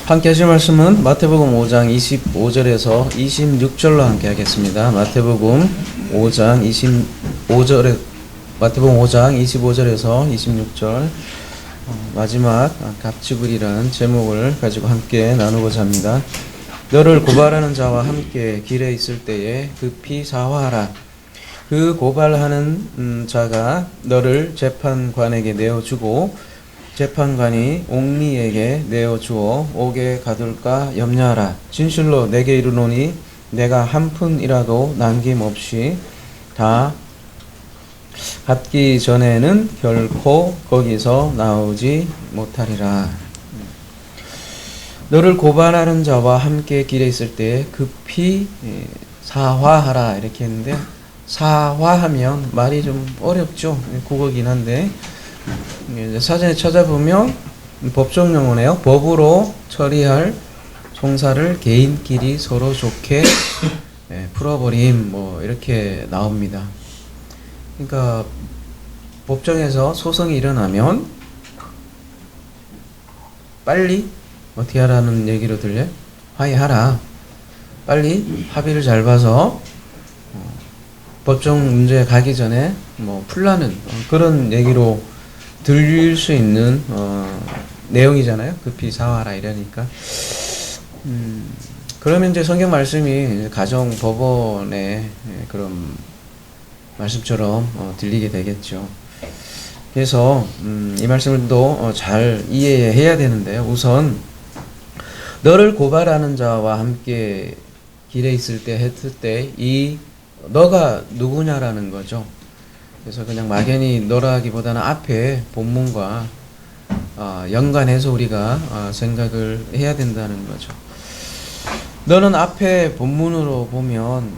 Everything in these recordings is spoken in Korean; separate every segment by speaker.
Speaker 1: 함께 하실 말씀은 마태복음 5장 25절에서 26절로 함께 하겠습니다. 마태복음 5장 25절에서 26절 마지막 갑지불이라는 제목을 가지고 함께 나누고자 합니다. 너를 고발하는 자와 함께 길에 있을 때에 급히 사화하라. 그 고발하는 자가 너를 재판관에게 내어주고 재판관이 옥리에게 내어주어 옥에 가둘까 염려하라. 진실로 내게 이르노니 내가 한 푼이라도 남김없이 다 갚기 전에는 결코 거기서 나오지 못하리라. 너를 고발하는 자와 함께 길에 있을 때 급히 사화하라 이렇게 했는데, 사화하면 말이 좀 어렵죠. 국어긴 한데 사전에 찾아보면 법적 용어네요. 법으로 처리할 송사를 개인끼리 서로 좋게 풀어버림 뭐 이렇게 나옵니다. 그러니까 법정에서 소송이 일어나면 빨리 어떻게 하라는 얘기로 들려요? 화해하라. 빨리 합의를 잘 봐서 법정 문제 가기 전에 뭐 풀라는 그런 얘기로 들릴 수 있는 내용이잖아요. 급히 사화하라 이러니까. 그러면 이제 성경 말씀이 가정 법원의 그런 말씀처럼 들리게 되겠죠. 그래서 이 말씀을도 잘 이해해야 되는데요. 우선 너를 고발하는 자와 함께 길에 있을 때 했을 때 이 너가 누구냐라는 거죠. 그래서 그냥 막연히 너라기보다는 앞에 본문과 연관해서 우리가 생각을 해야 된다는 거죠. 너는 앞에 본문으로 보면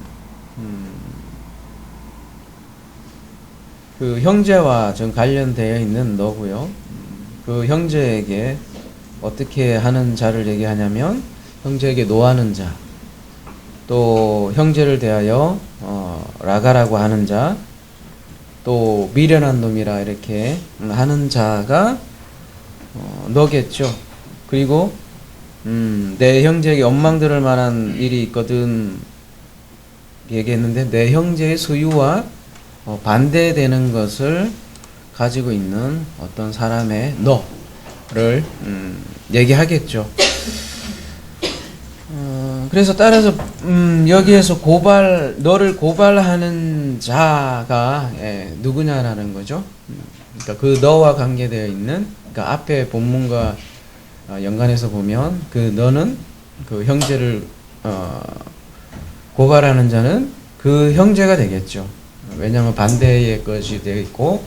Speaker 1: 그 형제와 좀 관련되어 있는 너고요. 그 형제에게 어떻게 하는 자를 얘기하냐면 형제에게 노하는 자, 또 형제를 대하여 라가라고 하는 자, 또 미련한 놈이라 이렇게 하는 자가 너겠죠. 그리고 내 형제에게 원망 들을 만한 일이 있거든 얘기했는데, 내 형제의 소유와 반대되는 것을 가지고 있는 어떤 사람의 너를 얘기하겠죠. 그래서 따라서 여기에서 너를 고발하는 자가 누구냐라는 거죠. 그러니까 그 너와 관계되어 있는, 그러니까 앞에 본문과 연관해서 보면 그 너는 그 형제를 고발하는 자는 그 형제가 되겠죠. 왜냐하면 반대의 것이 되어 있고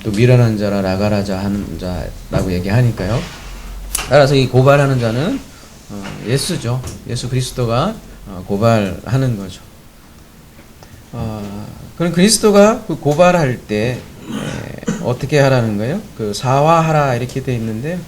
Speaker 1: 또 미련한 자라 라가라자 하는 자라고 얘기하니까요. 따라서 이 고발하는 자는 예수죠. 예수 그리스도가 고발하는 거죠. 그럼 그리스도가 그 고발할 때 어떻게 하라는 거예요? 그 사화하라 이렇게 되어 있는데,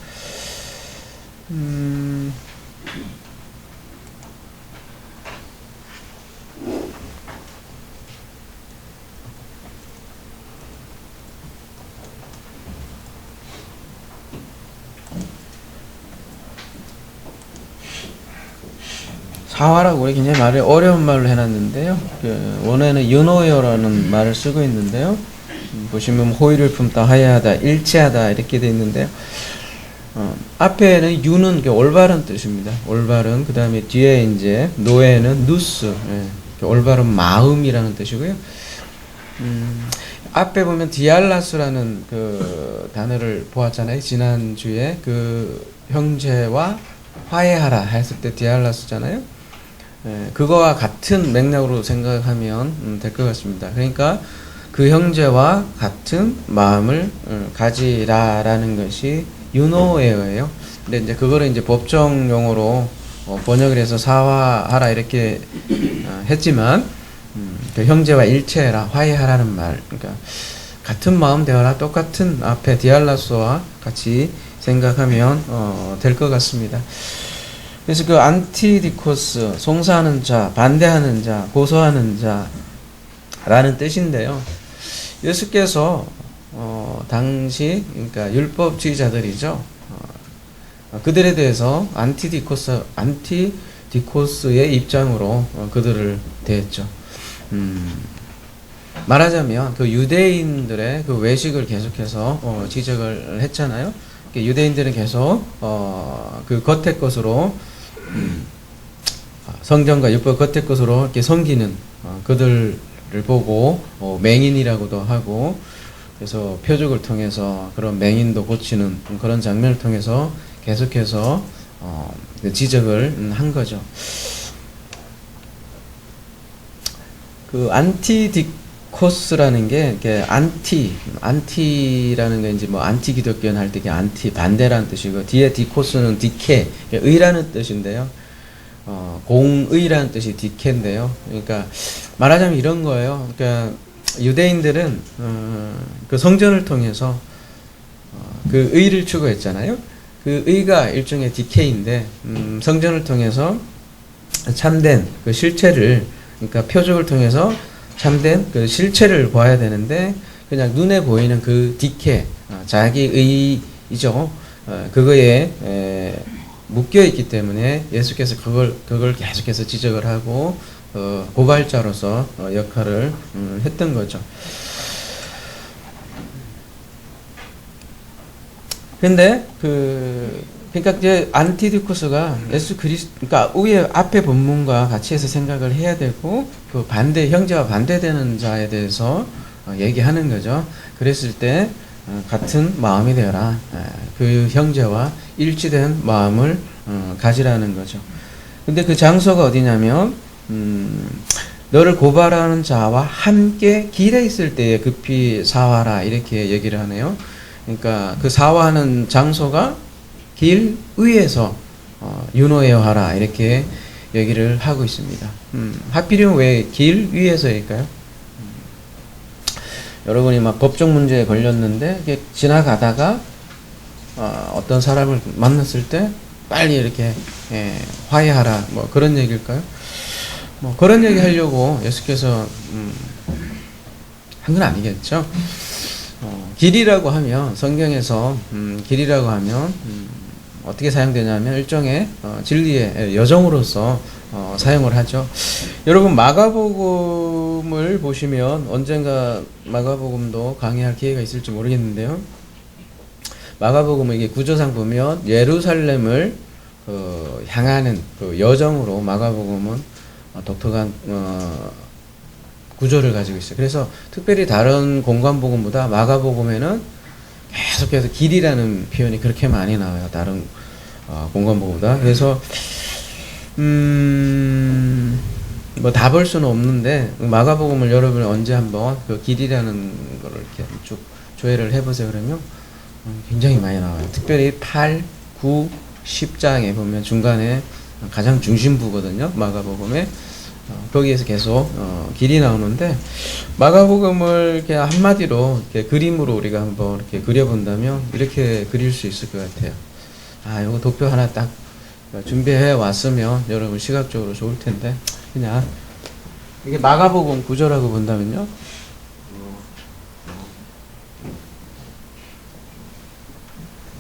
Speaker 1: 사화라고 우리 굉장히 말을 어려운 말로 해놨는데요. 원어에는 윤호여라는 말을 쓰고 있는데요. 보시면 호의를 품다, 화해하다, 일치하다 이렇게 되어 있는데요. 앞에는 유는 올바른 뜻입니다. 올바른. 그 다음에 뒤에 이제 노에는 누스, 올바른 마음이라는 뜻이고요. 앞에 보면 디알라스라는 그 단어를 보았잖아요. 지난주에 그 형제와 화해하라 했을 때 디알라스잖아요. 그거와 같은 맥락으로 생각하면 될 것 같습니다. 그러니까 그 형제와 같은 마음을 가지라라는 것이 유노에어예요. 근데 이제 그거를 이제 법정 용어로 번역을 해서 사화하라 이렇게 했지만 그 형제와 일체해라, 화해하라는 말. 그러니까 같은 마음 되어라, 똑같은 앞에 디알라스와 같이 생각하면 될 것 같습니다. 그래서 그 안티디코스, 송사하는 자, 반대하는 자, 고소하는 자라는 뜻인데요. 예수께서 당시 그러니까 율법주의자들이죠. 그들에 대해서 안티디코스의 입장으로 그들을 대했죠. 말하자면 그 유대인들의 그 외식을 계속해서 지적을 했잖아요. 유대인들은 계속 그 겉의 것으로 성전과 율법 겉의 것으로 이렇게 섬기는 그들을 보고 맹인이라고도 하고, 그래서 표적을 통해서 그런 맹인도 고치는 그런 장면을 통해서 계속해서 지적을 한 거죠. 그 안티디코스라는 게 이렇게 안티라는 게 이제 뭐 안티 기독교는 할 때 이게 안티 반대라는 뜻이고, 뒤에 디코스는 디케 의라는 뜻인데요. 공의라는 뜻이 디케인데요. 그러니까 말하자면 이런 거예요. 그러니까 유대인들은 그 성전을 통해서 그 의를 추구했잖아요. 그 의가 일종의 디케인데 성전을 통해서 참된 그 실체를, 그러니까 표적을 통해서 참된 그 실체를 봐야 되는데, 그냥 눈에 보이는 그 디케, 자기 의이죠. 그거에 묶여 있기 때문에 예수께서 그걸 계속해서 지적을 하고 고발자로서 역할을 했던 거죠. 근데 그러니까 이제 안티디코스가 그러니까 위에 앞에 본문과 같이 해서 생각을 해야 되고, 그 반대 형제와 반대되는 자에 대해서 얘기하는 거죠. 그랬을 때 같은 마음이 되어라. 그 형제와 일치된 마음을 가지라는 거죠. 근데 그 장소가 어디냐면 너를 고발하는 자와 함께 길에 있을 때에 급히 사와라, 이렇게 얘기를 하네요. 그러니까 그 사와하는 장소가 길 위에서 윤호해야 하라, 이렇게 얘기를 하고 있습니다. 하필이면 왜 길 위에서일까요? 여러분이 막 법적 문제에 걸렸는데 이게 지나가다가 어떤 사람을 만났을 때 빨리 이렇게 화해하라, 뭐 그런 얘기일까요? 뭐 그런 얘기 하려고 예수께서 한 건 아니겠죠. 길이라고 하면 성경에서 길이라고 하면 어떻게 사용되냐면 일종의 진리의 여정으로서 사용을 하죠. 여러분 마가복음을 보시면 언젠가 마가복음도 강의할 기회가 있을지 모르겠는데요. 마가복음의 이게 구조상 보면 예루살렘을 향하는 그 여정으로 마가복음은 독특한 구조를 가지고 있어요. 그래서 특별히 다른 공관복음보다 마가복음에는 계속해서 길이라는 표현이 그렇게 많이 나와요. 다른 공관복음보다. 그래서 뭐 다 볼 수는 없는데 마가복음을 여러분이 언제 한번 그 길이라는 거를 이렇게 쭉 조회를 해보세요. 그러면 굉장히 많이 나와요. 특별히 8, 9, 10장에 보면 중간에 가장 중심부거든요. 마가복음에. 거기에서 계속 길이 나오는데, 마가복음을 이렇게 한마디로 이렇게 그림으로 우리가 한번 이렇게 그려본다면 이렇게 그릴 수 있을 것 같아요. 요거 도표 하나 딱 준비해 왔으면 여러분 시각적으로 좋을 텐데, 그냥 이게 마가복음 구조라고 본다면요.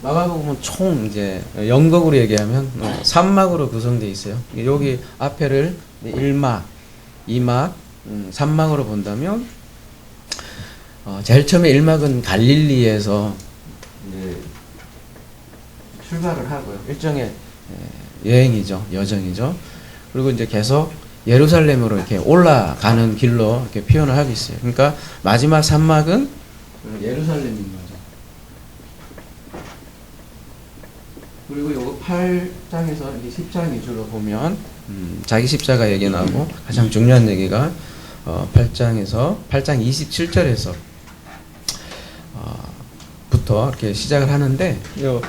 Speaker 1: 마가복음은 총 이제 영국으로 얘기하면 3막으로 구성되어 있어요. 여기 앞에를 1막, 2막, 3막으로 본다면 제일 처음에 1막은 갈릴리에서 출발을 하고요. 일종의 여행이죠. 여정이죠. 그리고 이제 계속 예루살렘으로 이렇게 올라가는 길로 이렇게 표현을 하고 있어요. 그러니까 마지막 3막은 예루살렘인 거죠. 그리고 요거 8장에서 10장 위주로 보면 자기 십자가 얘기 나오고, 가장 중요한 얘기가 8장 27절에서 부터 이렇게 시작을 하는데, 요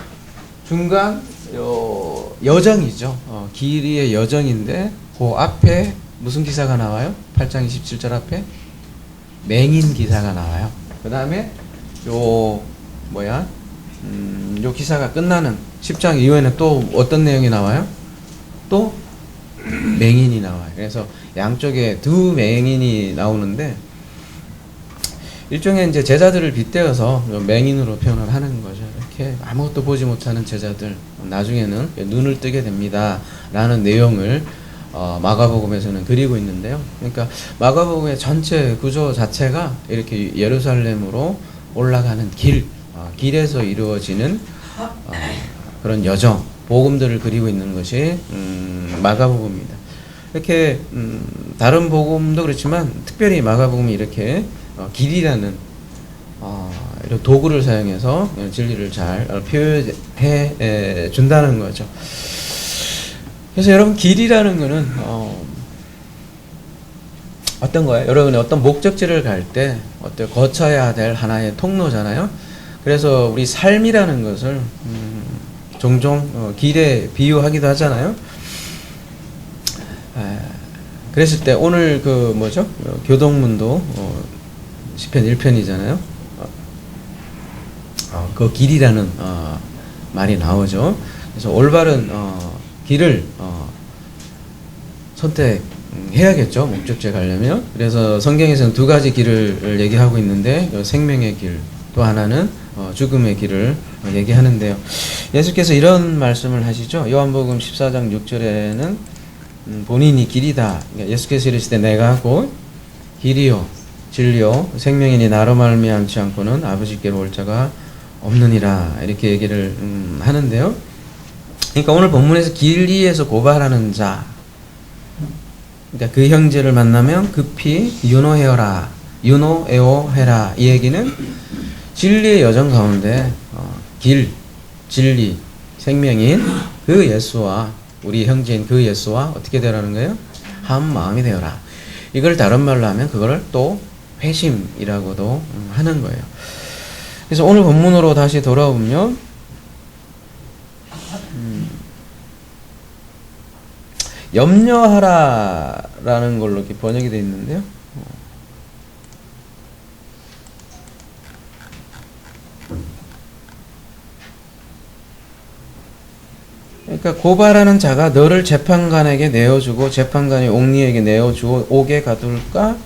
Speaker 1: 중간 요 여정이죠. 길이의 여정인데 그 앞에 무슨 기사가 나와요? 8장 27절 앞에 맹인 기사가 나와요. 그 다음에 요 기사가 끝나는 10장 이후에는 또 어떤 내용이 나와요? 또 맹인이 나와요. 그래서 양쪽에 두 맹인이 나오는데, 일종의 이제 제자들을 빗대어서 맹인으로 표현을 하는 거죠. 이렇게 아무것도 보지 못하는 제자들 나중에는 눈을 뜨게 됩니다라는 내용을 마가복음에서는 그리고 있는데요. 그러니까 마가복음의 전체 구조 자체가 이렇게 예루살렘으로 올라가는 길에서 이루어지는 그런 여정, 복음들을 그리고 있는 것이 마가복음입니다. 이렇게 다른 복음도 그렇지만 특별히 마가복음이 이렇게 길이라는 이런 도구를 사용해서 진리를 잘 표현해 준다는 거죠. 그래서 여러분 길이라는 거는 어떤 거예요? 여러분이 어떤 목적지를 갈 때 어떤 거쳐야 될 하나의 통로잖아요. 그래서 우리 삶이라는 것을 종종 길에 비유하기도 하잖아요. 그랬을 때 오늘 그 뭐죠? 교동문도 시편 1편이잖아요. 그 길이라는 말이 나오죠. 그래서 올바른 길을 선택해야겠죠. 목적지에 가려면. 그래서 성경에서는 두 가지 길을 얘기하고 있는데 생명의 길, 또 하나는 죽음의 길을 얘기하는데요. 예수께서 이런 말씀을 하시죠. 요한복음 14장 6절에는 본인이 길이다. 그러니까 예수께서 이르시되 내가 곧 길이요 진리요 생명이니 나로 말미암지 않고는 아버지께로 올 자가 없느니라 이렇게 얘기를 하는데요. 그러니까 오늘 본문에서 길이에서 고발하는 자, 그러니까 그 형제를 만나면 급히 윤호해라, 윤호에오해라. 이 얘기는 진리의 여정 가운데 길, 진리, 생명인 그 예수와 우리 형제인 그 예수와 어떻게 되라는 거예요? 한 마음이 되어라. 이걸 다른 말로 하면 그거를 또 회심이라고도 하는 거예요. 그래서 오늘 본문으로 다시 돌아오면 염려하라라는 걸로 이렇게 번역이 되어 있는데요. 그러니까 고발하는 자가 너를 재판관에게 내어주고 재판관이 옥리에게 내어주고 옥에 가둘까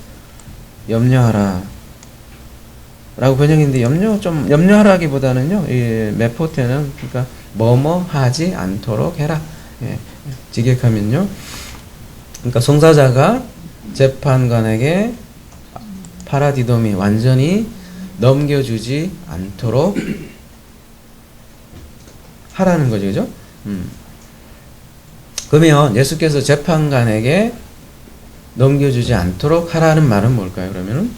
Speaker 1: 염려하라 라고 번역인데 염려하라기보다는요, 이 메포테는 그러니까 뭐뭐 하지 않도록 해라. 예, 직역하면요. 그러니까 송사자가 재판관에게 파라디돔이 완전히 넘겨주지 않도록 하라는 거죠. 그죠? 그러면 예수께서 재판관에게 넘겨주지 않도록 하라는 말은 뭘까요? 그러면은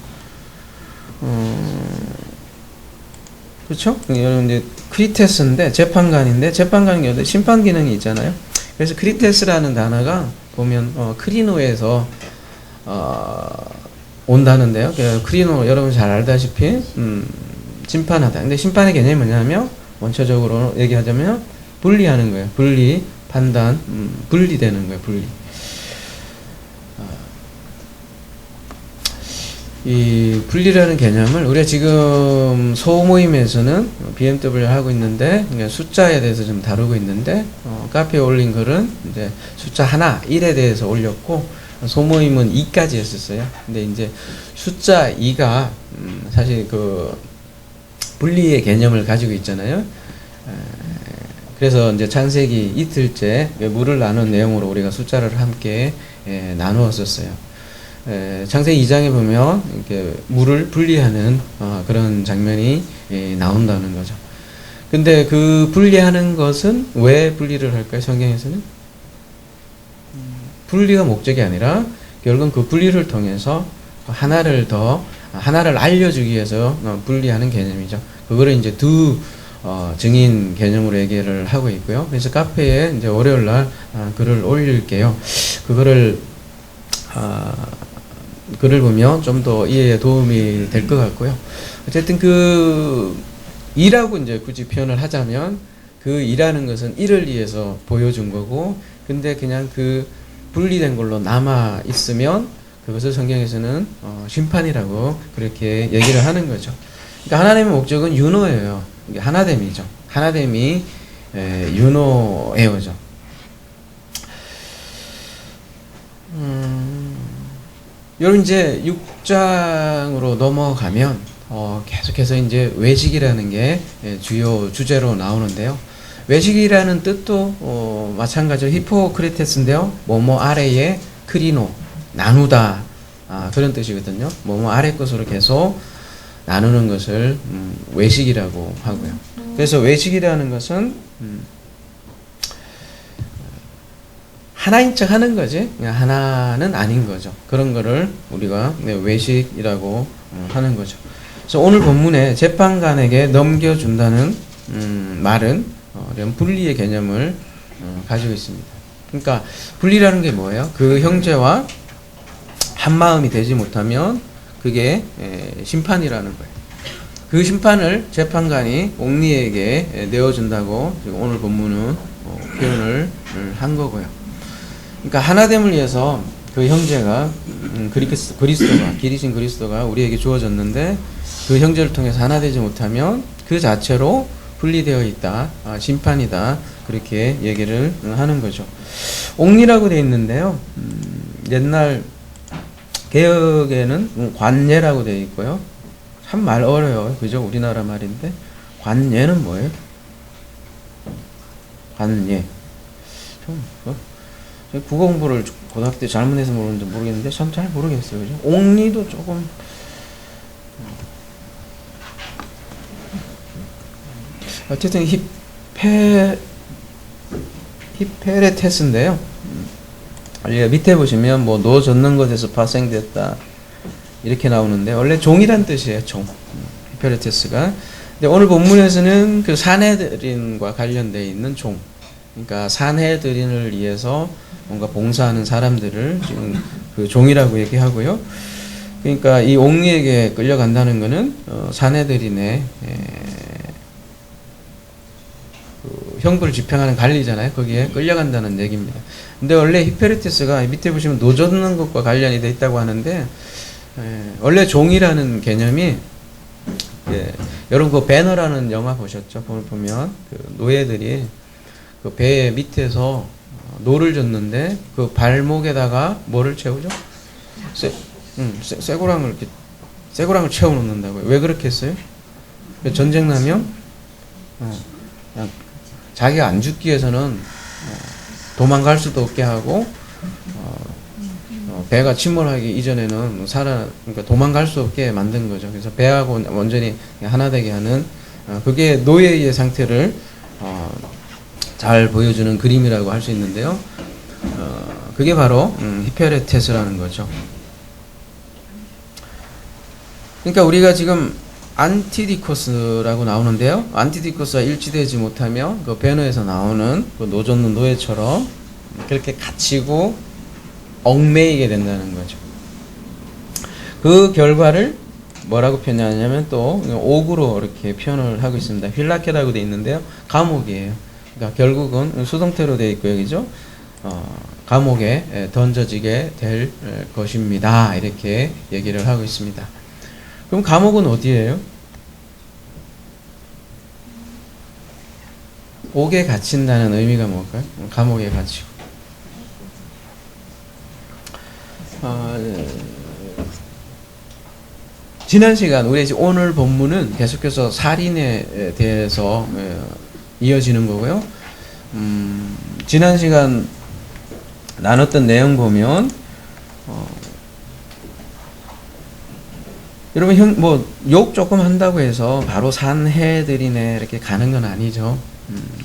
Speaker 1: 그렇죠? 여러분 이제 크리테스인데 재판관인데 재판관이 심판 기능이 있잖아요. 그래서 크리테스라는 단어가 보면 크리노에서 온다는데요. 크리노 여러분 잘 알다시피 심판하다. 근데 심판의 개념이 뭐냐면 원초적으로 얘기하자면 분리하는 거예요. 분리, 판단, 분리되는 거예요. 분리. 이 분리라는 개념을 우리가 지금 소모임에서는 BMW 하고 있는데 숫자에 대해서 좀 다루고 있는데 카페에 올린 글은 이제 숫자 하나 1에 대해서 올렸고 소모임은 2까지 했었어요. 근데 이제 숫자 2가 사실 그 분리의 개념을 가지고 있잖아요. 그래서 이제 창세기 이틀째 물을 나눈 내용으로 우리가 숫자를 함께 나누었었어요. 창세기 2장에 보면 이렇게 물을 분리하는 그런 장면이 나온다는 거죠. 근데 그 분리하는 것은 왜 분리를 할까요? 성경에서는 분리가 목적이 아니라 결국은 그 분리를 통해서 하나를 알려주기 위해서 분리하는 개념이죠. 그거를 이제 두 증인 개념으로 얘기를 하고 있고요. 그래서 카페에 이제 월요일 날 글을 올릴게요. 그거를 글을 보면 좀 더 이해에 도움이 될 것 같고요. 어쨌든 그 이라고 이제 굳이 표현을 하자면 그 이라는 것은 이를 위해서 보여준 거고, 근데 그냥 그 분리된 걸로 남아 있으면 그것을 성경에서는 심판이라고 그렇게 얘기를 하는 거죠. 그러니까 하나님의 목적은 윤호예요. 이게 하나됨이죠. 하나됨이 윤호예요죠. 여러분 이제 6장으로 넘어가면 계속해서 이제 외식이라는 게 주요 주제로 나오는데요. 외식이라는 뜻도 마찬가지로 히포크리테스인데요. 뭐뭐 아래에 크리노, 나누다, 그런 뜻이거든요. 뭐뭐 아래 것으로 계속 나누는 것을 외식이라고 하고요. 그래서 외식이라는 것은 하나인 척 하는 거지 하나는 아닌 거죠. 그런 거를 우리가 외식이라고 하는 거죠. 그래서 오늘 본문에 재판관에게 넘겨준다는 말은 이런 분리의 개념을 가지고 있습니다. 그러니까 분리라는 게 뭐예요? 그 형제와 한 마음이 되지 못하면 그게 심판이라는 거예요. 그 심판을 재판관이 옥리에게 내어준다고 지금 오늘 본문은 표현을 한 거고요. 그러니까 하나됨을 위해서 그 형제가 그리스도가 길이신 그리스도가 우리에게 주어졌는데 그 형제를 통해서 하나 되지 못하면 그 자체로 분리되어 있다, 심판이다, 그렇게 얘기를 하는 거죠. 옥리라고 되어 있는데요. 옛날 개혁에는 관예라고 되어 있고요. 참 말 어려워요. 그죠? 우리나라 말인데 관예는 뭐예요? 관예. 국어 공부를 고등학교 때 잘못해서 모르는지 모르겠는데 참 잘 모르겠어요. 그죠? 옥리도 조금 어쨌든 히페레테스인데요. 밑에 보시면 뭐 노 젓는 것에서 파생됐다 이렇게 나오는데 원래 종이란 뜻이에요. 종. 히페레테스가. 근데 오늘 본문에서는 그 산헤드린과 관련되어 있는 종. 그러니까 산헤드린을 위해서 뭔가 봉사하는 사람들을 지금 그 종이라고 얘기하고요. 그러니까 이 옥리에게 끌려간다는 것은 산헤드린의 그 형벌을 집행하는 관리잖아요. 거기에 끌려간다는 얘기입니다. 근데 원래 히페레테스가 밑에 보시면 노 젓는 것과 관련이 돼 있다고 하는데 원래 종이라는 개념이 여러분 그 배너라는 영화 보셨죠? 보면 그 노예들이 그 배 밑에서 노를 젓는데 그 발목에다가 뭐를 채우죠? 쇠고랑을 채워 놓는다고요. 왜 그렇게 했어요? 전쟁 나면 자기가 안 죽기 위해서는 도망갈 수도 없게 하고 배가 침몰하기 이전에는 그러니까 도망갈 수 없게 만든 거죠. 그래서 배하고 완전히 하나 되게 하는 그게 노예의 상태를 잘 보여주는 그림이라고 할 수 있는데요. 그게 바로 히페레테스라는 거죠. 그러니까 우리가 지금 안티디코스라고 나오는데요. 안티디코스와 일치되지 못하면 그 배너에서 나오는 그 노 젓는 노예처럼 그렇게 갇히고 얽매이게 된다는 거죠. 그 결과를 뭐라고 표현하냐면 또 옥으로 이렇게 표현을 하고 있습니다. 휠라케라고 되어 있는데요. 감옥이에요. 그러니까 결국은 수동태로 되어 있고요. 그죠? 감옥에 던져지게 될 것입니다. 이렇게 얘기를 하고 있습니다. 그럼 감옥은 어디예요? 옥에 갇힌다는 의미가 뭘까요? 감옥에 갇히고. 지난 시간 우리 오늘 본문은 계속해서 살인에 대해서 이어지는 거고요. 지난 시간 나눴던 내용 보면 여러분 욕 조금 한다고 해서 바로 산헤드린에 이렇게 가는 건 아니죠.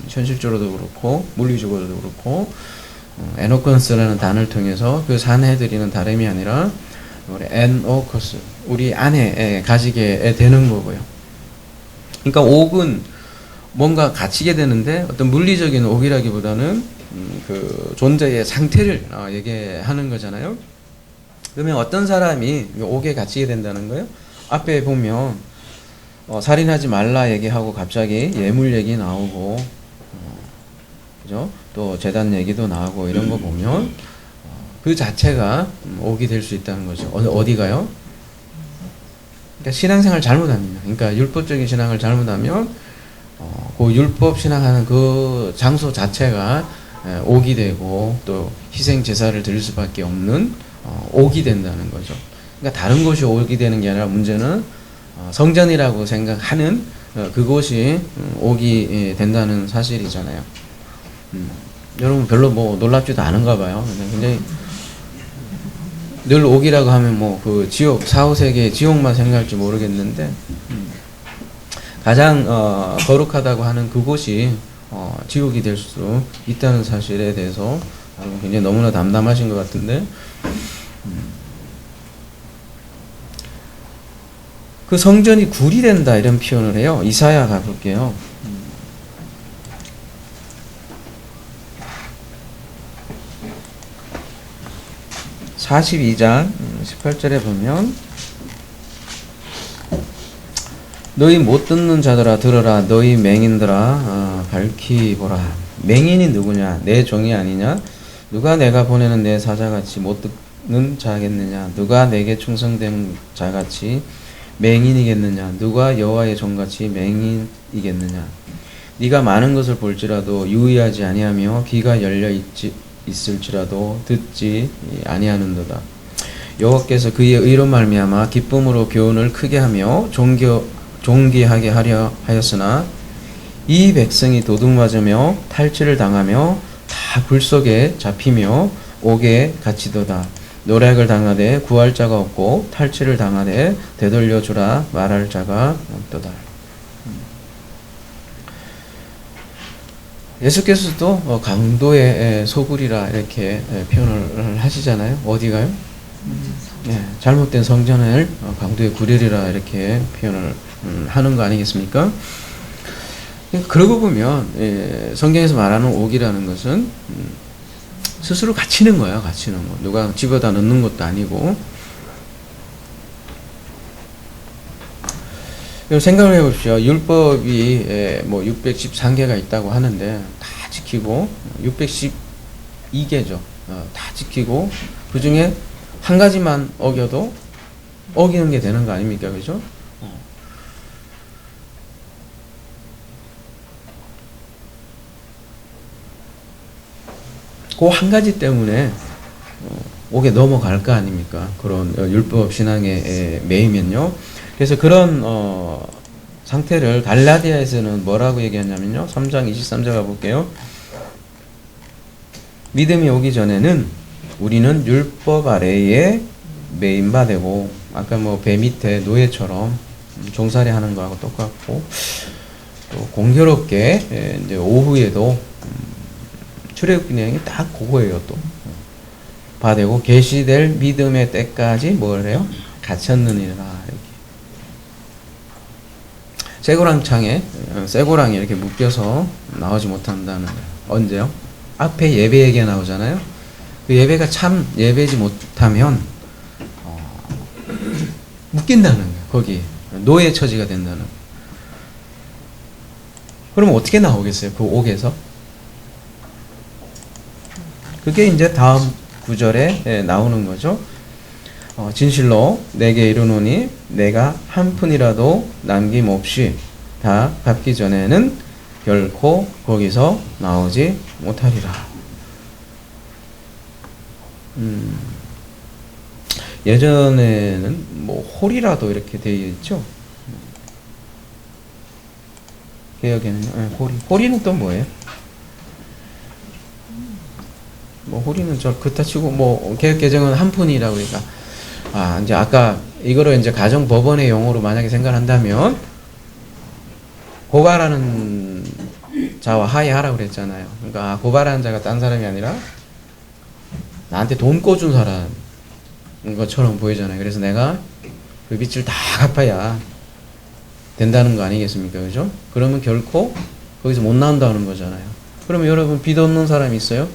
Speaker 1: 현실적으로도 그렇고 물리적으로도 그렇고 에노컨스라는 단어를 통해서 그 산헤드린은 다름이 아니라 우리 에노커스 우리 안에 가지게 되는 거고요. 그러니까 옥은 뭔가 갇히게 되는데 어떤 물리적인 옥이라기보다는 그 존재의 상태를 얘기하는 거잖아요. 그러면 어떤 사람이 옥에 갇히게 된다는 거예요? 앞에 보면 살인하지 말라 얘기하고 갑자기 예물 얘기 나오고 그죠? 또 재단 얘기도 나오고 이런 거 보면 그 자체가 옥이 될 수 있다는 거죠. 어디가요? 그러니까 신앙생활 잘못합니다. 그러니까 율법적인 신앙을 잘못하면 그 율법 신앙하는 그 장소 자체가 옥이 되고 또 희생 제사를 드릴 수밖에 없는 옥이 된다는 거죠. 그러니까 다른 것이 옥이 되는 게 아니라 문제는 성전이라고 생각하는 그곳이 옥이 된다는 사실이잖아요. 여러분 별로 뭐 놀랍지도 않은가 봐요. 굉장히 늘 옥이라고 하면 뭐 그 지옥, 사후세계의 지옥만 생각할지 모르겠는데, 가장 거룩하다고 하는 그곳이 지옥이 될 수 있다는 사실에 대해서 굉장히 너무나 담담하신 것 같은데, 그 성전이 굴이 된다 이런 표현을 해요. 이사야 가볼게요. 42장 18절에 보면, 너희 못 듣는 자들아 들어라. 너희 맹인들아 밝히 보라. 맹인이 누구냐? 내 종이 아니냐? 누가 내가 보내는 내 사자같이 못 듣는 자겠느냐? 누가 내게 충성된 자같이 맹인이겠느냐? 누가 여호와의 종같이 맹인이겠느냐? 네가 많은 것을 볼지라도 유의하지 아니하며 귀가 열려 있을지라도 듣지 아니하는도다. 여호와께서 그의 의로 말미암아 기쁨으로 교훈을 크게 하며 존귀하게 하려 하였으나 이 백성이 도둑맞으며 탈취를 당하며 다 불 속에 잡히며 옥에 갇히도다. 노략을 당하되 구할 자가 없고 탈취를 당하되 되돌려 주라 말할 자가 없도다. 예수께서도 강도의 소굴이라 이렇게 표현을 하시잖아요. 어디가요? 네, 잘못된 성전을 강도의 구리리라 이렇게 표현을 하는 거 아니겠습니까? 그러고 보면 성경에서 말하는 옥이라는 것은 스스로 갇히는 거예요. 갇히는 거. 누가 집어다 넣는 것도 아니고. 생각을 해보십시오. 율법이 뭐 613개가 있다고 하는데 다 지키고, 612개죠. 다 지키고 그 중에 한 가지만 어겨도 어기는 게 되는 거 아닙니까? 그죠? 그 한 가지 때문에 옥에 넘어갈 거 아닙니까? 그런 율법 신앙에 매이면요. 그래서 그런 상태를 갈라디아에서는 뭐라고 얘기하냐면요. 3장 23절 가볼게요. 믿음이 오기 전에는 우리는 율법 아래에 매인 바 되고, 아까 뭐 배 밑에 노예처럼 종살이 하는 거하고 똑같고, 또 공교롭게 이제 오후에도 출애굽기념이 딱 그거예요. 또 바되고 계시될 믿음의 때까지 뭘 해요? 갇혔느니라. 이렇게 쇠고랑이 이렇게 묶여서 나오지 못한다는 거예요. 언제요? 앞에 예배 얘기가 나오잖아요. 그 예배가 참 예배지 못하면 묶인다는 거예요. 거기 노예 처지가 된다는 거예요. 그러면 어떻게 나오겠어요? 그 옥에서? 그게 이제 다음 구절에 나오는 거죠. 진실로 내게 이르노니 내가 한 푼이라도 남김없이 다 갚기 전에는 결코 거기서 나오지 못하리라. 예전에는 뭐 홀이라도 이렇게 되어 있죠. 개혁에는 홀이는 또 뭐예요? 뭐 홀이는 저 그따 치고 뭐 개혁 개정은 한 푼이라고 그러니까 이제 아까 이거를 이제 가정 법원의 용어로 만약에 생각한다면 고발하는 자와 하해하라고 그랬잖아요. 그러니까 고발하는 자가 딴 사람이 아니라 나한테 돈 꿔준 사람 것처럼 보이잖아요. 그래서 내가 그 빚을 다 갚아야 된다는 거 아니겠습니까? 그죠? 그러면 결코 거기서 못 나온다는 거잖아요. 그러면 여러분 빚 없는 사람이 있어요?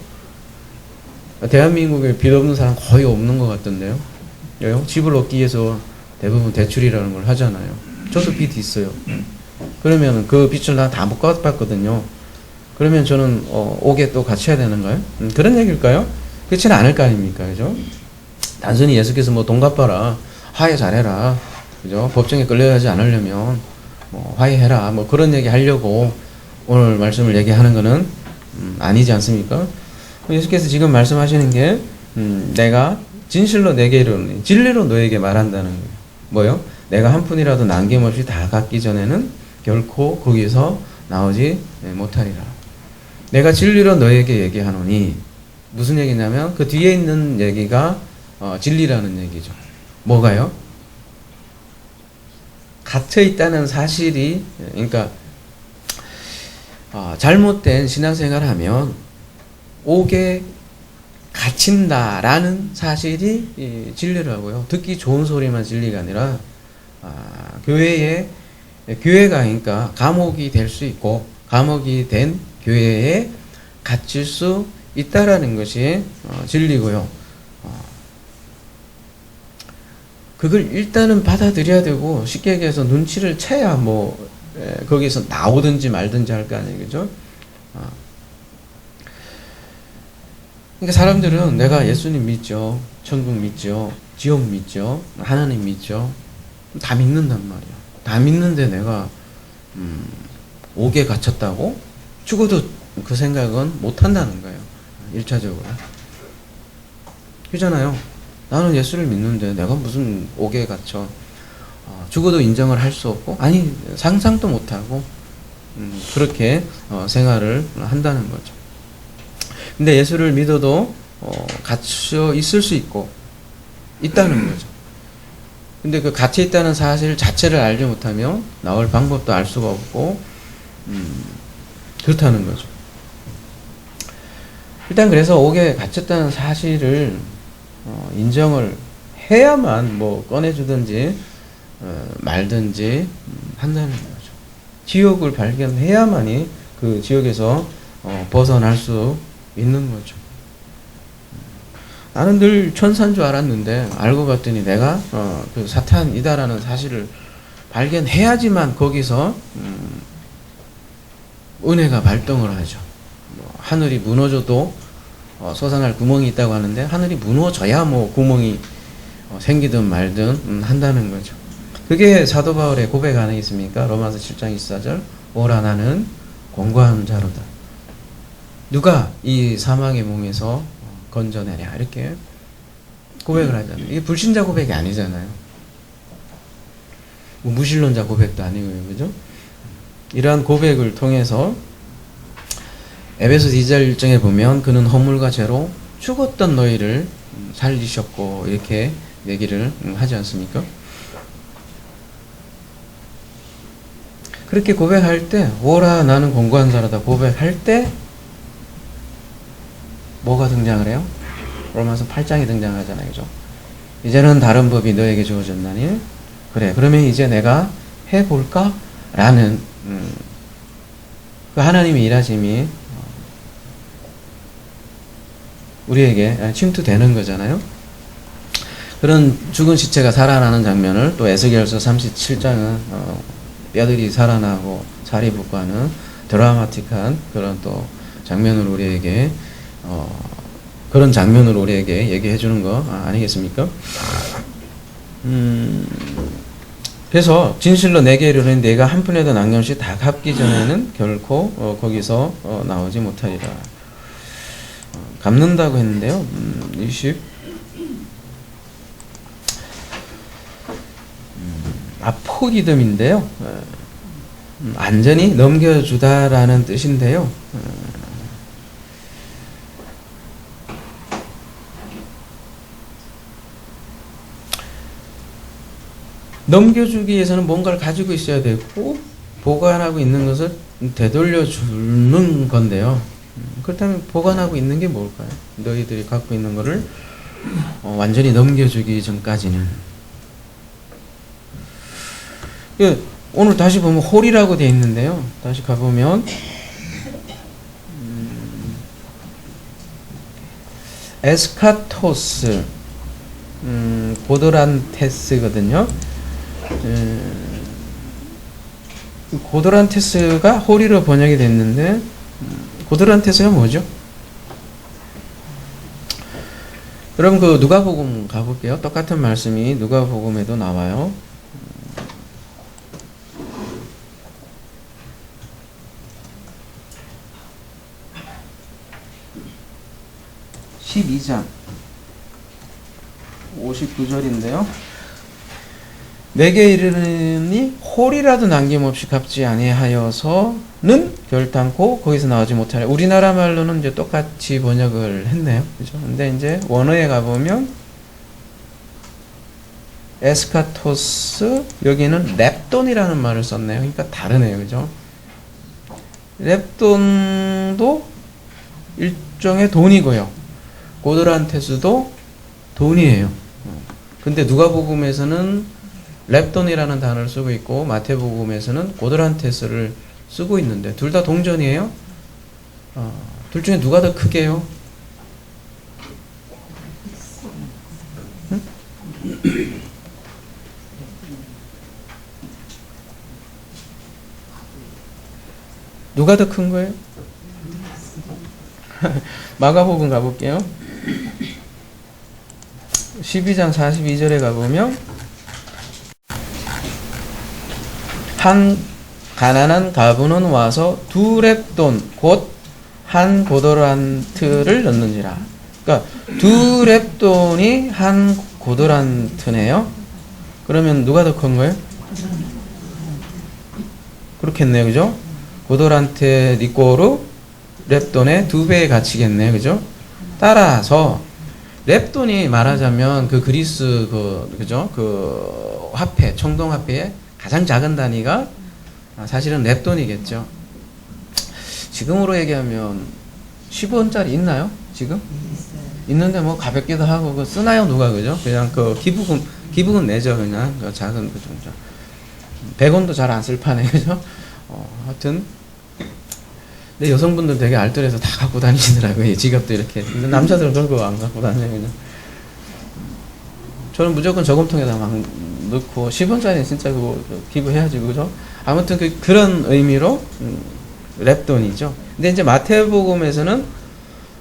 Speaker 1: 대한민국에 빚 없는 사람 거의 없는 것 같던데요. 집을 얻기 위해서 대부분 대출이라는 걸 하잖아요. 저도 빚 있어요. 그러면 그 빚을 다 못 갚았거든요. 그러면 저는 옥에 또 갇혀야 되는가요? 그런 얘기일까요? 그렇지는 않을 거 아닙니까? 그죠? 단순히 예수께서 뭐 돈 갚아라, 화해 잘해라, 그죠? 법정에 끌려가지 않으려면 뭐 화해해라, 뭐 그런 얘기 하려고 오늘 말씀을 얘기하는 거는 아니지 않습니까? 예수께서 지금 말씀하시는 게 내가 진실로 내게 이르노니, 진리로 너에게 말한다는 거예요. 뭐요? 내가 한 푼이라도 남김없이 다 갚기 전에는 결코 거기서 나오지 못하리라. 내가 진리로 너에게 얘기하노니, 무슨 얘기냐면 그 뒤에 있는 얘기가 진리라는 얘기죠. 뭐가요? 갇혀 있다는 사실이, 그러니까 잘못된 신앙생활을 하면 옥에 갇힌다라는 사실이 진리라고요. 듣기 좋은 소리만 진리가 아니라 교회가 그러니까 감옥이 될 수 있고, 감옥이 된 교회에 갇힐 수 있다라는 것이 진리고요. 그걸 일단은 받아들여야 되고, 쉽게 얘기해서 눈치를 채야 거기서 나오든지 말든지 할 거 아니에요, 그죠? 그러니까 사람들은 내가 예수님 믿죠, 천국 믿죠, 지옥 믿죠, 하나님 믿죠, 다 믿는단 말이야. 다 믿는데 내가 옥에 갇혔다고? 죽어도 그 생각은 못 한다는 거예요. 1차적으로. 그잖아요. 나는 예수를 믿는데 내가 무슨 옥에 갇혀. 죽어도 인정을 할 수 없고, 아니, 상상도 못하고, 그렇게 생활을 한다는 거죠. 근데 예수를 믿어도 갇혀 있을 수 있다는 거죠. 근데 그 갇혀 있다는 사실 자체를 알지 못하면 나올 방법도 알 수가 없고, 그렇다는 거죠. 일단 그래서 옥에 갇혔다는 사실을 인정을 해야만 꺼내주든지 말든지 한다는 거죠. 지옥을 발견해야만이 그 지옥에서 벗어날 수 있는 거죠. 나는 늘 천사인 줄 알았는데 알고 봤더니 내가 그 사탄이다라는 사실을 발견해야지만 거기서 은혜가 발동을 하죠. 하늘이 무너져도 솟아날 구멍이 있다고 하는데, 하늘이 무너져야 구멍이 생기든 말든 한다는 거죠. 그게 사도 바울의 고백 안에 있습니까? 로마서 7장 24절, 오라 나는 권고한 자로다. 누가 이 사망의 몸에서 건져내랴, 이렇게 고백을 하잖아요. 이게 불신자 고백이 아니잖아요. 무신론자 고백도 아니고요, 그죠? 이러한 고백을 통해서 에베소 2절 1절에 보면 그는 허물과 죄로 죽었던 너희를 살리셨고, 이렇게 얘기를 하지 않습니까? 그렇게 고백할 때, 오라 나는 권고한 자라다 고백할 때 뭐가 등장을 해요? 로마서 8장이 등장하잖아요, 그죠? 이제는 다른 법이 너에게 주어졌나니, 그래, 그러면 이제 내가 해볼까? 라는 그 하나님의 일하심이 우리에게 침투되는 거잖아요. 그런 죽은 시체가 살아나는 장면을 또 에스겔서 37장은 뼈들이 살아나고 살이 붙고 하는 드라마틱한 그런 또 장면을 우리에게 그런 장면을 우리에게 얘기해 주는 거 아니겠습니까? 그래서 진실로 내게 이르노니 내가 한 푼에도 남김없이 다 갚기 전에는 결코 거기서 나오지 못하리라. 갚는다고 했는데요. 20 아포리듬인데요. 안전히 넘겨주다라는 뜻인데요. 넘겨주기 위해서는 뭔가를 가지고 있어야 되고, 보관하고 있는 것을 되돌려주는 건데요. 그렇다면 보관하고 있는 게 뭘까요? 너희들이 갖고 있는 거를 완전히 넘겨주기 전까지는. 오늘 다시 보면 홀이라고 되어 있는데요. 다시 가보면 에스카토스, 고드란테스거든요. 고드란테스가 홀이로 번역이 됐는데, 고드란테스가 뭐죠? 그럼 그 누가복음 가볼게요. 똑같은 말씀이 누가복음에도 나와요. 12장 59절인데요. 내게 이르니 홀이라도 남김없이 갚지 아니하여서는 결단코 거기서 나오지 못하려. 우리나라 말로는 이제 똑같이 번역을 했네요. 그죠? 근데 이제 원어에 가보면 에스카토스, 여기는 렙돈이라는 말을 썼네요. 그러니까 다르네요. 그죠? 렙돈도 일종의 돈이고요. 고드란테스도 돈이에요. 근데 누가복음에서는 렙돈이라는 단어를 쓰고 있고 마태복음에서는 고드란테스를 쓰고 있는데 둘 다 동전이에요. 둘 중에 누가 더 크게요? 응? 누가 더 큰 거예요? 마가복음 가볼게요. 12장 42절에 가보면 한 가난한 가부는 와서 두 렙돈 곧 한 고더란트를 넣는지라. 그러니까 두 렙돈이 한 고더란트네요. 그러면 누가 더 큰 거예요? 그렇겠네요. 그죠? 고더란트 니꼬르 렙돈의 2배의 가치겠네요. 그죠? 따라서 렙돈이 말하자면 그 그리스 그죠? 그 화폐, 청동 화폐의 가장 작은 단위가 사실은 렙돈이겠죠. 지금으로 얘기하면 10원짜리 있나요? 지금? 있는데 뭐 가볍기도 하고 그 쓰나요? 누가 그죠? 그냥 그 기부금 내죠. 그냥 그 작은 그 정도. 100원도 잘 안 쓸 판에 그죠? 하여튼 근데 여성분들 되게 알뜰해서 다 갖고 다니시더라고요. 지갑도 이렇게. 근데 남자들은 그런 거 안 갖고 다녀요. 그냥. 저는 무조건 저금통에다 막 넣고 10원짜리 진짜 그거 기부해야지 그죠? 아무튼 그런 의미로 렙돈이죠. 근데 이제 마태복음에서는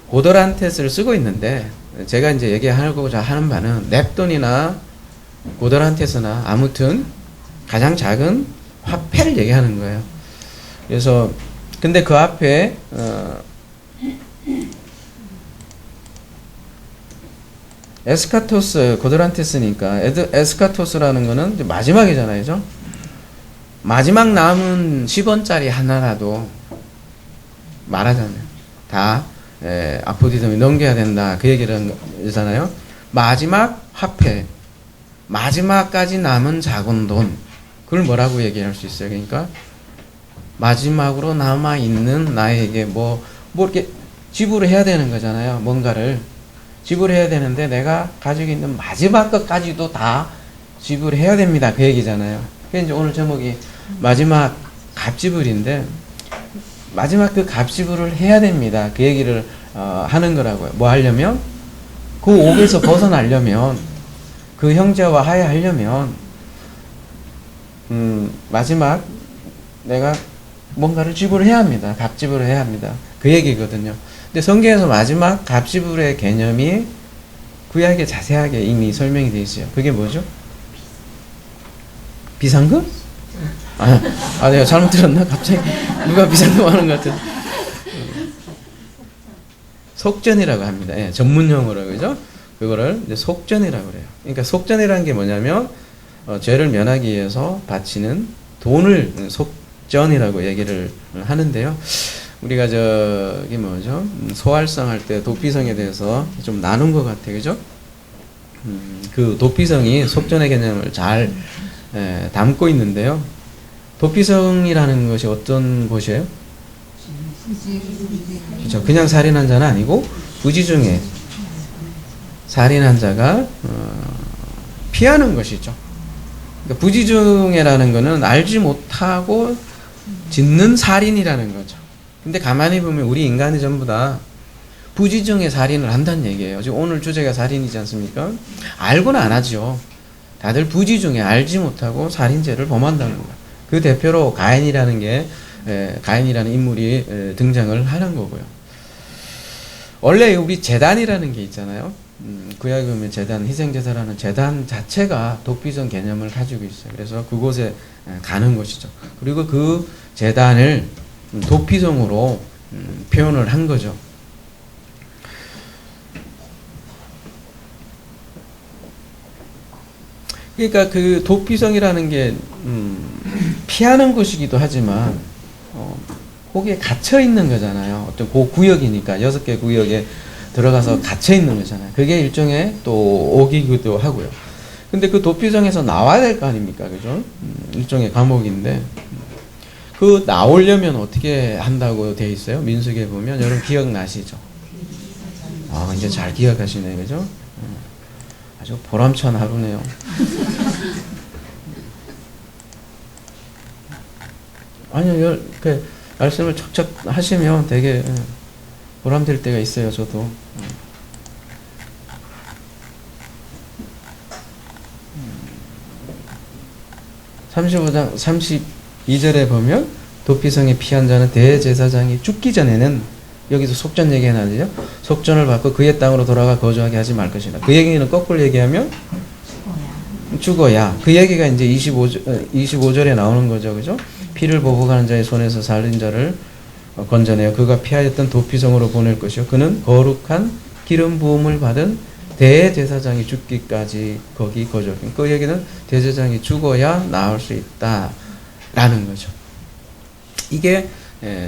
Speaker 1: 고더란테스를 쓰고 있는데 제가 이제 얘기하고자 하는 바는 렙돈이나 고더란테스나 아무튼 가장 작은 화폐를 얘기하는 거예요. 그래서 근데 그 앞에 에스카토스, 고드란테스니까 에스카토스라는 거는 이제 마지막이잖아요. 그죠? 마지막 남은 10원짜리 하나라도 말하잖아요. 다 아포디즘이 넘겨야 된다. 그 얘기를 하잖아요. 마지막 화폐, 마지막까지 남은 작은 돈, 그걸 뭐라고 얘기할 수 있어요? 그러니까 마지막으로 남아있는 나에게 뭐 이렇게 지불을 해야 되는 거잖아요. 뭔가를 지불해야 되는데 내가 가지고 있는 마지막 것까지도 다 지불해야 됩니다. 그 얘기잖아요. 그게 이제 오늘 제목이 마지막 값지불인데 마지막 그 값지불을 해야 됩니다. 그 얘기를 하는 거라고요. 뭐 하려면 그 옥에서 벗어나려면 그 형제와 화해하려면 마지막 내가 뭔가를 지불해야 합니다. 값지불을 해야 합니다. 그 얘기거든요. 근데 성경에서 마지막 값지불의 개념이 구약에 자세하게 이미 설명이 되어 있어요. 그게 뭐죠? 비상금? 내가 잘못 들었나? 갑자기 누가 비상금 하는 것 같은. 속전이라고 합니다. 예, 전문용어로 그죠? 그거를 이제 속전이라고 그래요. 그러니까 속전이라는 게 뭐냐면 죄를 면하기 위해서 바치는 돈을 속전이라고 얘기를 하는데요. 우리가 저기 뭐죠? 소활성 할 때 도피성에 대해서 좀 나눈 것 같아요. 그죠? 그 도피성이 속전의 개념을 잘 담고 있는데요. 도피성이라는 것이 어떤 곳이에요? 그렇죠. 그냥 살인한 자는 아니고 부지 중에 살인한 자가 피하는 것이죠. 그러니까 부지 중에라는 것은 알지 못하고 짓는 살인이라는 거죠. 근데 가만히 보면 우리 인간이 전부 다 부지중에 살인을 한다는 얘기예요. 지금 오늘 주제가 살인이지 않습니까? 알고는 안 하죠. 다들 부지중에 알지 못하고 살인죄를 범한다는 거예요. 그 대표로 가인이라는 인물이 등장을 하는 거고요. 원래 우리 제단이라는 게 있잖아요. 구약에 보면 제단, 희생제사라는 제단 자체가 도피성 개념을 가지고 있어요. 그래서 그곳에 가는 것이죠. 그리고 그 제단을 도피성으로 표현을 한 거죠. 그러니까 그 도피성이라는 게 피하는 곳이기도 하지만 거기에 갇혀 있는 거잖아요. 어떤 그 구역이니까 6개 구역에 들어가서 갇혀 있는 거잖아요. 그게 일종의 또 옥이기도 하고요. 근데 그 도피성에서 나와야 될 거 아닙니까, 그죠? 일종의 감옥인데 그 나오려면 어떻게 한다고 돼 있어요? 민수기에 보면 여러분 기억나시죠? 아, 이제 잘 기억하시네, 그죠? 아주 보람찬 하루네요. 아니요, 그 말씀을 척척 하시면 되게 보람될 때가 있어요, 저도. 35장 32절에 보면 도피성에 피한 자는 대제사장이 죽기 전에는 여기서 속전 얘기해놨죠. 속전을 받고 그의 땅으로 돌아가 거주하게 하지 말 것이다. 그 얘기는 거꾸로 얘기하면 죽어야. 그 얘기가 이제 25절에 나오는 거죠, 그죠? 피를 보복하는 자의 손에서 살린 자를 건져내어 그가 피하였던 도피성으로 보낼 것이요 그는 거룩한 기름 부음을 받은 대제사장이 죽기까지 거기 거주하게. 그 얘기는 대제사장이 죽어야 나올 수 있다라는 거죠. 이게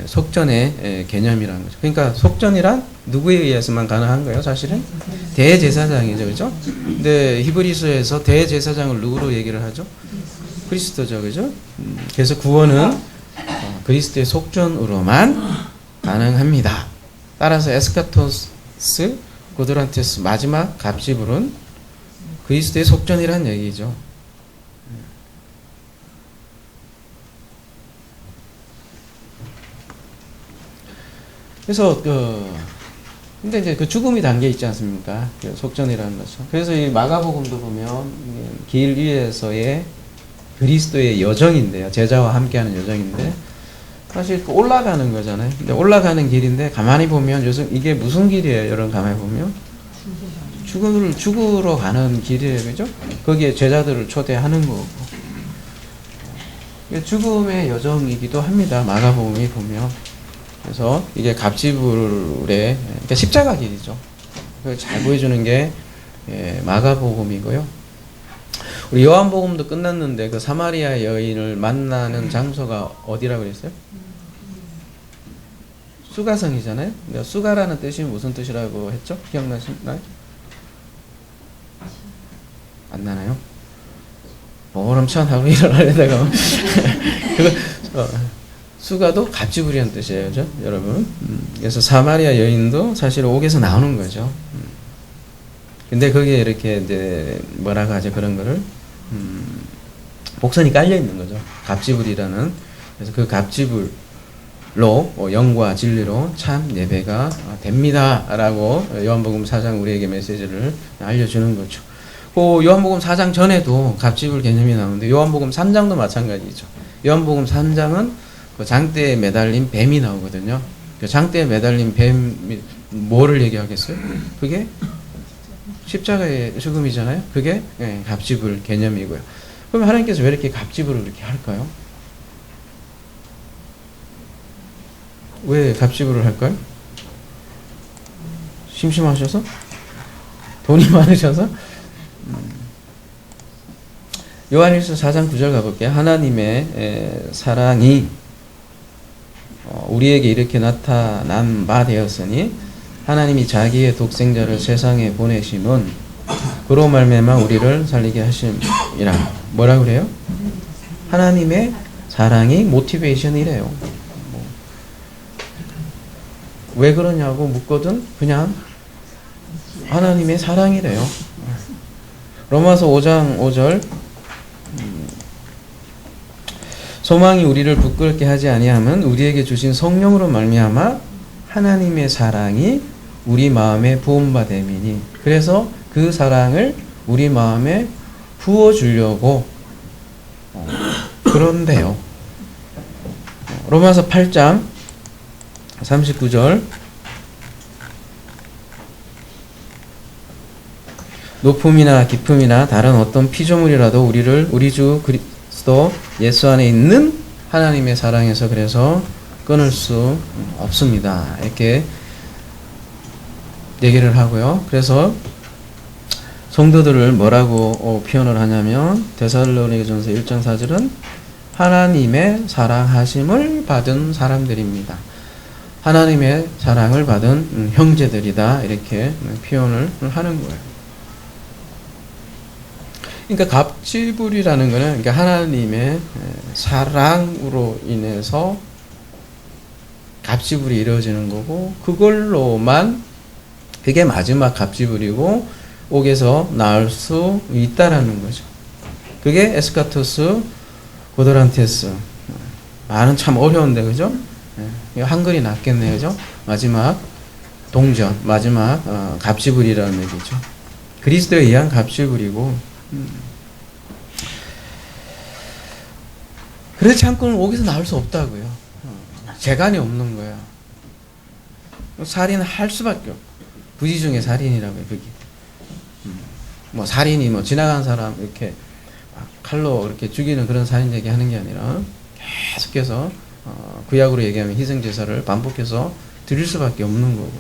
Speaker 1: 속전의 개념이라는 거죠. 그러니까 속전이란 누구에 의해서만 가능한 거예요, 사실은? 대제사장이죠, 그죠? 근데 히브리서에서 대제사장을 누구로 얘기를 하죠? 그리스도죠, 그죠? 그래서 구원은 그리스도의 속전으로만 가능합니다. 따라서 에스카토스 고드란테스 마지막 갑지불은 그리스도의 속전이란 얘기죠. 그래서 근데 이제 그 죽음이 담겨 있지 않습니까? 그 속전이라는 거죠. 그래서 이 마가복음도 보면 길 위에서의 그리스도의 여정인데요. 제자와 함께하는 여정인데 사실 올라가는 거잖아요. 근데 올라가는 길인데 가만히 보면 요즘 이게 무슨 길이에요? 여러분 가만히 보면 죽으러 가는 길이에요, 그죠? 거기에 제자들을 초대하는 거고 죽음의 여정이기도 합니다. 마가복음이 보면. 그래서 이게 갑지불의 그러니까 십자가 길이죠. 그걸 잘 보여주는 게 마가복음이고요. 우리 요한복음도 끝났는데 그 사마리아 여인을 만나는 장소가 어디라고 그랬어요? 수가성이잖아요. 근데 수가라는 뜻이 무슨 뜻이라고 했죠? 기억나시나요? 안 나나요? 보람찬 하루 일어나려다가 그거 수가도 갑지불이라는 뜻이에요, 그죠? 여러분. 그래서 사마리아 여인도 사실 옥에서 나오는 거죠. 근데 거기에 이렇게 이제 뭐라고 하죠? 그런 거를 복선이 깔려 있는 거죠. 갑지불이라는. 그래서 그 갑지불로 영과 진리로 참 예배가 됩니다라고 요한복음 4장 우리에게 메시지를 알려주는 거죠. 그 요한복음 4장 전에도 갑지불 개념이 나오는데 요한복음 3장도 마찬가지죠. 요한복음 3장은 그 장대에 매달린 뱀이 나오거든요. 그 장대에 매달린 뱀이 뭐를 얘기하겠어요? 그게 십자가의 죽음이잖아요. 그게 갑지불 개념이고요. 그럼 하나님께서 왜 이렇게 갑지불을 이렇게 할까요? 왜 갑지불을 할까요? 심심하셔서? 돈이 많으셔서? 요한일서 4장 9절 가볼게요. 하나님의 사랑이 우리에게 이렇게 나타난 바 되었으니 하나님이 자기의 독생자를 세상에 보내심은 그로 말미암아 우리를 살리게 하심이라. 뭐라 그래요? 하나님의 사랑이 모티베이션이래요. 왜 그러냐고 묻거든 그냥 하나님의 사랑이래요. 로마서 5장 5절 소망이 우리를 부끄럽게 하지 아니하면 우리에게 주신 성령으로 말미암아 하나님의 사랑이 우리 마음에 부음받음이니. 그래서 그 사랑을 우리 마음에 부어주려고 그런데요. 로마서 8장 39절 높음이나 깊음이나 다른 어떤 피조물이라도 우리를 우리 주 그리스도 예수 안에 있는 하나님의 사랑에서 그래서 끊을 수 없습니다. 이렇게 얘기를 하고요. 그래서 성도들을 뭐라고 표현을 하냐면 데살로니가전서 1장 4절은 하나님의 사랑하심을 받은 사람들입니다. 하나님의 사랑을 받은 형제들이다 이렇게 표현을 하는 거예요. 그러니까 갑지불이라는 거는 그러니까 하나님의 사랑으로 인해서 갑지불이 이루어지는 거고 그걸로만 그게 마지막 갑지불이고 옥에서 나올 수 있다라는 거죠. 그게 에스카토스 고도란테스. 말은 참 어려운데 그죠? 한글이 낫겠네요, 그죠? 마지막 동전, 마지막 갑지불이라는 얘기죠. 그리스도에 의한 갑지불이고. 그렇지 않고는 옥에서 나올 수 없다고요. 재간이 없는 거예요. 살인을 할 수밖에 없고. 부지 중에 살인이라고요, 그게. 뭐 살인이 뭐 지나간 사람 이렇게 칼로 이렇게 죽이는 그런 살인 얘기하는 게 아니라 계속해서 구약으로 얘기하면 희생 제사를 반복해서 드릴 수밖에 없는 거고.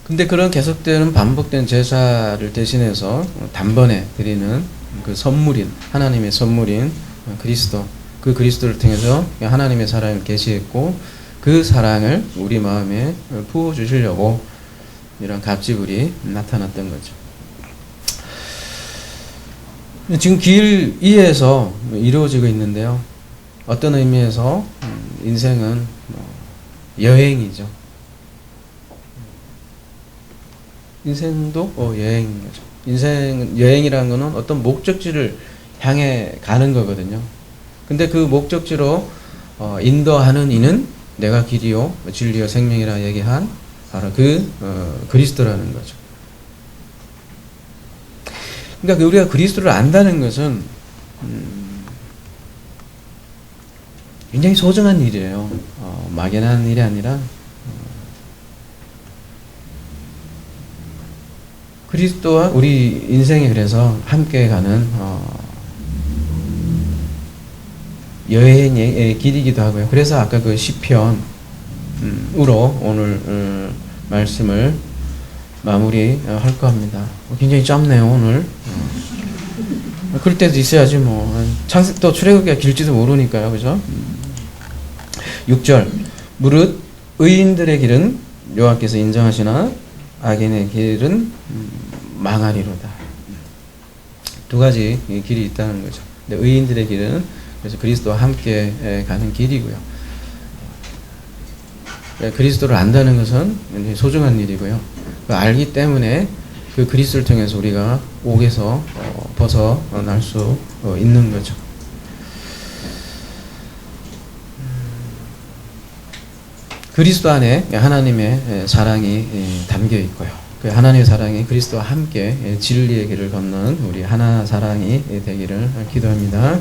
Speaker 1: 근데 그런 계속되는 반복된 제사를 대신해서 단번에 드리는 그 선물인 하나님의 선물인 그리스도, 그 그리스도를 통해서 하나님의 사랑을 계시했고 그 사랑을 우리 마음에 부어주시려고 이런 갑지불이 나타났던 거죠. 지금 길 위에서 이루어지고 있는데요. 어떤 의미에서 인생은 여행이죠. 인생도 여행인 거죠. 인생 여행이라는 거는 어떤 목적지를 향해 가는 거거든요. 근데 그 목적지로 인도하는 이는 내가 길이요 진리요 생명이라 얘기한 바로 그 그리스도라는 거죠. 그러니까 우리가 그리스도를 안다는 것은 굉장히 소중한 일이에요. 막연한 일이 아니라 그리스도와 우리 인생에 그래서 함께 가는 여행의 길이기도 하고요. 그래서 아까 그 시편으로 오늘 말씀을 마무리할 겁니다. 굉장히 짧네요 오늘. 그럴 때도 있어야지 뭐. 또 출애굽기가 길지도 모르니까요, 그죠? 6절 무릇 의인들의 길은 여호와께서 인정하시나 악인의 길은 망하리로다. 두 가지 길이 있다는 거죠. 근데 의인들의 길은 그래서 그리스도와 함께 가는 길이고요. 그리스도를 안다는 것은 굉장히 소중한 일이고요. 알기 때문에 그 그리스도를 통해서 우리가 옥에서 벗어날 수 있는 거죠. 그리스도 안에 하나님의 사랑이 담겨 있고요. 그 하나님의 사랑이 그리스도와 함께 진리의 길을 걷는 우리 하나 사랑이 되기를 기도합니다.